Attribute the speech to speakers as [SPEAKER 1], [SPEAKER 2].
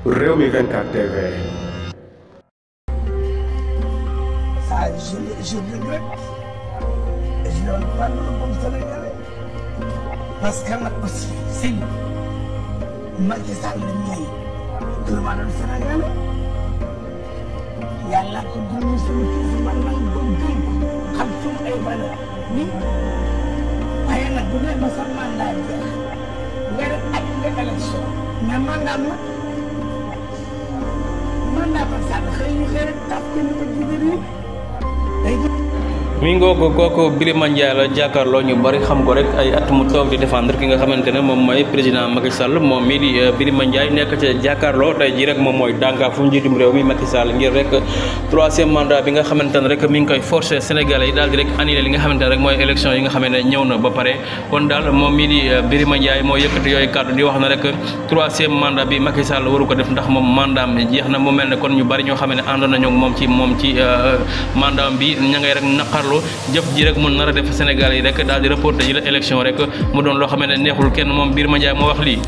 [SPEAKER 1] Rewmi 24 TV.
[SPEAKER 2] Ah, je regrette. Je ne parle pas comme Sénégalais. Parce que nag aussi sëñ Macky Sall ñëw gouvernement du Sénégal yàlla ko dund sama kii man man ko gëm xam suñu ay valeur ni waaye nag bu dee ba sa mandat jeex nga def ak nga élection mais mandat Macky Sall xëy ñu xëy rek taf ko ni ko jiite
[SPEAKER 3] mi ngoo kooku Birima Ndiaye la jàkkaarloo ñu bari xam ko rek ay at mu toog di défendre ki nga xamante ne moom mooy président Macky Sall moom mii di Birima Ndiaye nekk ca jàkkaarloo tey jii rek moom mooy dànkaa fu njiitum réew mi Macky Sall ngir rek troisième mandat bi nga xamante ne rek mi ngi koy forcer Sénégalais yi daal di rek annulé li nga xamante ne rek mooy élection yi nga xamante ne ñëw na ba pare kon daal moom mii di Birima Ndiaye moo yëkkati yooyu kàddu di wax na rek troisième mandat bi Macky Sall waru ko def ndax moom mandat am jeex na mu mel ne kon ñu bari ñoo xam ne àndoon nañu moom ci mandat bi ña ngay rek naqar jëf ji rek mun nar a def Sénégal yi rek daal di reporter ji la élection rek mu doon loo xam ne neexul kenn moom Birima Ndiaye moo wax lii